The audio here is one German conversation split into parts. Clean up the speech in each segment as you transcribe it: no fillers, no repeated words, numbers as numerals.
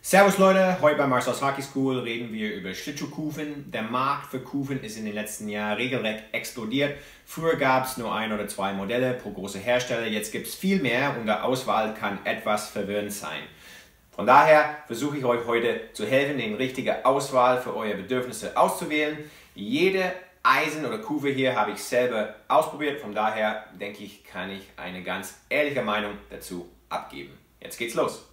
Servus Leute, heute bei Marcel's Hockey School reden wir über Schlittschuhkufen. Der Markt für Kufen ist in den letzten Jahren regelrecht explodiert. Früher gab es nur ein oder zwei Modelle pro große Hersteller, jetzt gibt es viel mehr und die Auswahl kann etwas verwirrend sein. Von daher versuche ich euch heute zu helfen, die richtige Auswahl für eure Bedürfnisse auszuwählen. Jede Eisen oder Kufe hier habe ich selber ausprobiert, von daher denke ich, kann ich eine ganz ehrliche Meinung dazu abgeben. Jetzt geht's los!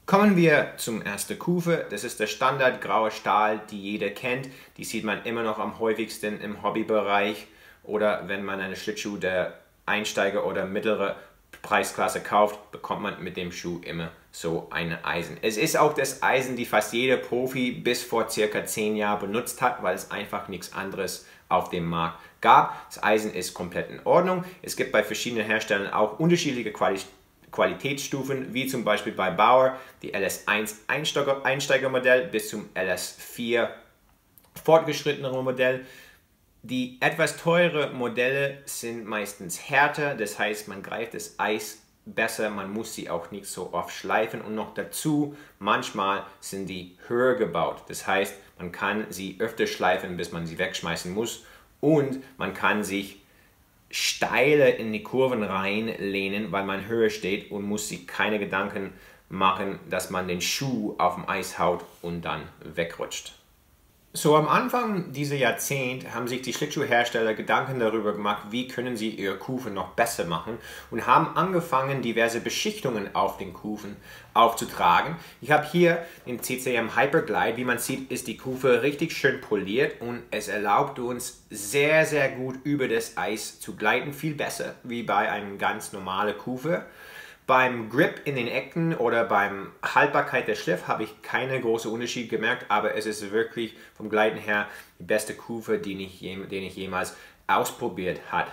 Kommen wir zum ersten Kufe. Das ist der Standard graue Stahl, die jeder kennt. Die sieht man immer noch am häufigsten im Hobbybereich oder wenn man eine Schlittschuh der Einsteiger oder mittlere Preisklasse kauft, bekommt man mit dem Schuh immer so eine Eisen. Es ist auch das Eisen, die fast jeder Profi bis vor circa 10 Jahren benutzt hat, weil es einfach nichts anderes auf dem Markt gab. Das Eisen ist komplett in Ordnung. Es gibt bei verschiedenen Herstellern auch unterschiedliche Qualitätsstufen, wie zum Beispiel bei Bauer die LS1 Einsteigermodell bis zum LS4 fortgeschrittenere Modell. Die etwas teure Modelle sind meistens härter, das heißt, man greift das Eis besser, man muss sie auch nicht so oft schleifen und noch dazu, manchmal sind die höher gebaut. Das heißt, man kann sie öfter schleifen, bis man sie wegschmeißen muss und man kann sich steiler in die Kurven reinlehnen, weil man höher steht und muss sich keine Gedanken machen, dass man den Schuh auf dem Eis haut und dann wegrutscht. So am Anfang dieser Jahrzehnt haben sich die Schlittschuhhersteller Gedanken darüber gemacht, wie können sie ihre Kufen noch besser machen und haben angefangen, diverse Beschichtungen auf den Kufen aufzutragen. Ich habe hier den CCM Hyperglide. Wie man sieht, ist die Kufe richtig schön poliert und es erlaubt uns sehr, sehr gut über das Eis zu gleiten. Viel besser wie bei einer ganz normalen Kufe. Beim Grip in den Ecken oder beim Haltbarkeit der Schliff habe ich keinen großen Unterschied gemerkt, aber es ist wirklich vom Gleiten her die beste Kufe, den ich jemals ausprobiert habe.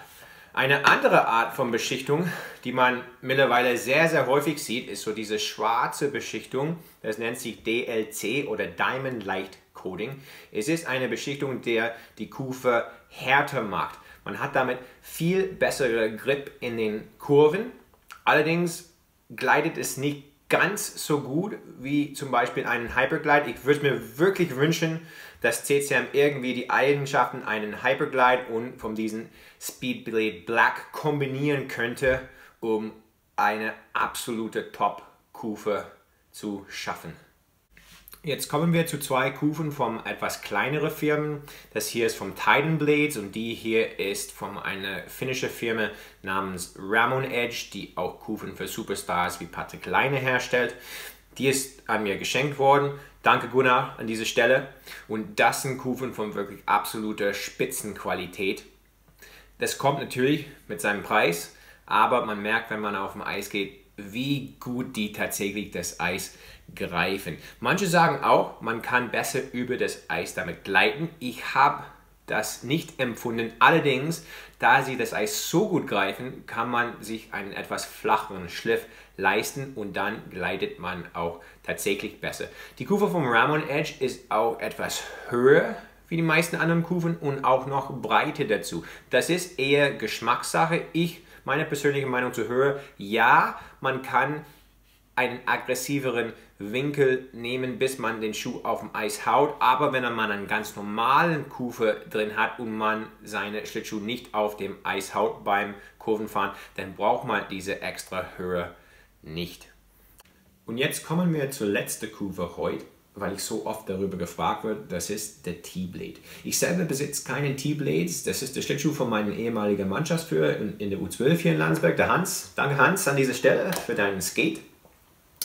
Eine andere Art von Beschichtung, die man mittlerweile sehr, sehr häufig sieht, ist so diese schwarze Beschichtung. Das nennt sich DLC oder Diamond Light Coating. Es ist eine Beschichtung, der die Kufe härter macht. Man hat damit viel bessere Grip in den Kurven. Allerdings gleitet es nicht ganz so gut wie zum Beispiel einen Hyperglide. Ich würde mir wirklich wünschen, dass CCM irgendwie die Eigenschaften einen Hyperglide und von diesem Speedblade Black kombinieren könnte, um eine absolute Top-Kufe zu schaffen. Jetzt kommen wir zu zwei Kufen von etwas kleineren Firmen. Das hier ist vom Titan Blades und die hier ist von einer finnischen Firma namens Ramon Edge, die auch Kufen für Superstars wie Patrick Laine herstellt. Die ist an mir geschenkt worden. Danke Gunnar an dieser Stelle. Und das sind Kufen von wirklich absoluter Spitzenqualität. Das kommt natürlich mit seinem Preis, aber man merkt, wenn man auf dem Eis geht, wie gut die tatsächlich das Eis greifen. Manche sagen auch, man kann besser über das Eis damit gleiten. Ich habe das nicht empfunden. Allerdings, da sie das Eis so gut greifen, kann man sich einen etwas flacheren Schliff leisten und dann gleitet man auch tatsächlich besser. Die Kufe vom Ramon Edge ist auch etwas höher wie die meisten anderen Kufen und auch noch breiter dazu. Das ist eher Geschmackssache. Meine persönliche Meinung zu höher, ja, man kann einen aggressiveren Winkel nehmen, bis man den Schuh auf dem Eis haut, aber wenn man einen ganz normalen Kufe drin hat und man seine Schlittschuhe nicht auf dem Eis haut beim Kurvenfahren, dann braucht man diese extra Höhe nicht. Und jetzt kommen wir zur letzten Kufe heute, weil ich so oft darüber gefragt werde, das ist der T-Blade. Ich selber besitze keinen T-Blades, das ist der Schlittschuh von meinem ehemaligen Mannschaftsführer in der U12 hier in Landsberg, der Hans. Danke Hans an dieser Stelle für deinen Skate.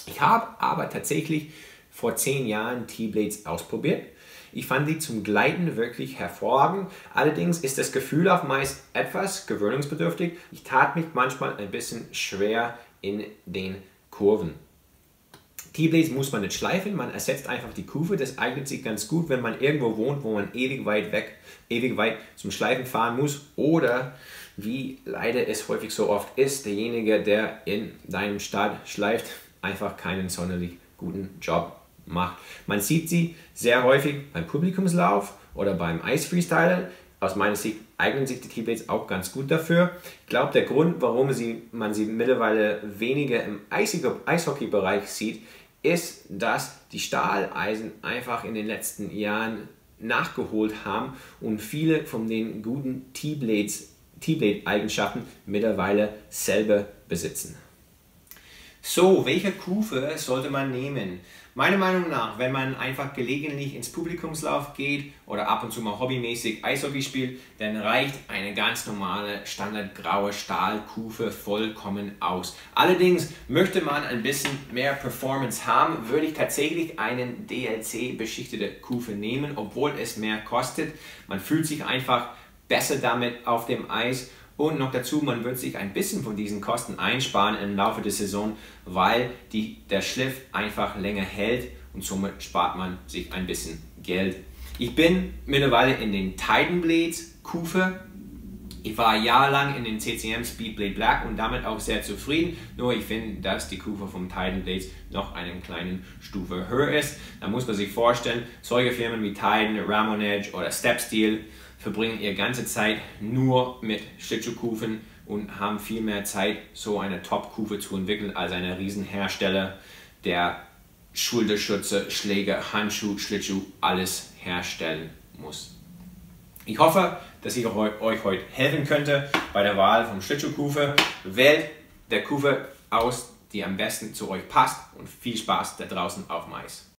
Ich habe aber tatsächlich vor 10 Jahren T-Blades ausprobiert. Ich fand die zum Gleiten wirklich hervorragend. Allerdings ist das Gefühl auf meist etwas gewöhnungsbedürftig. Ich tat mich manchmal ein bisschen schwer in den Kurven. T-Blades muss man nicht schleifen, man ersetzt einfach die Kufe. Das eignet sich ganz gut, wenn man irgendwo wohnt, wo man ewig weit zum Schleifen fahren muss. Oder, wie leider es häufig so oft ist, derjenige, der in deinem Stadt schleift, einfach keinen sonderlich guten Job macht. Man sieht sie sehr häufig beim Publikumslauf oder beim Eisfreestyler. Aus meiner Sicht eignen sich die T-Blades auch ganz gut dafür. Ich glaube, der Grund, warum man sie mittlerweile weniger im Eishockey-Bereich sieht, ist, dass die Stahleisen einfach in den letzten Jahren nachgeholt haben und viele von den guten T-Blade-Eigenschaften mittlerweile selber besitzen. So, welche Kufe sollte man nehmen? Meiner Meinung nach, wenn man einfach gelegentlich ins Publikumslauf geht oder ab und zu mal hobbymäßig Eishockey spielt, dann reicht eine ganz normale standardgraue Stahlkufe vollkommen aus. Allerdings möchte man ein bisschen mehr Performance haben, würde ich tatsächlich einen DLC-beschichtete Kufe nehmen, obwohl es mehr kostet. Man fühlt sich einfach besser damit auf dem Eis. Und noch dazu, man wird sich ein bisschen von diesen Kosten einsparen im Laufe der Saison, weil der Schliff einfach länger hält und somit spart man sich ein bisschen Geld. Ich bin mittlerweile in den Titan Blades Kufe. Ich war jahrelang in den CCM Speedblade Black und damit auch sehr zufrieden. Nur ich finde, dass die Kufe vom Titan Blades noch eine kleine Stufe höher ist. Da muss man sich vorstellen, solche Firmen wie Titan, Ramon Edge oder Step Steel verbringen ihre ganze Zeit nur mit Schlittschuhkufen und haben viel mehr Zeit, so eine Top-Kufe zu entwickeln, als ein Riesenhersteller, der Schulterschütze, Schläger, Handschuh, Schlittschuh, alles herstellen muss. Ich hoffe, dass ich euch heute helfen könnte bei der Wahl von Schlittschuhkufe. Wählt der Kufe aus, die am besten zu euch passt und viel Spaß da draußen auf dem Eis.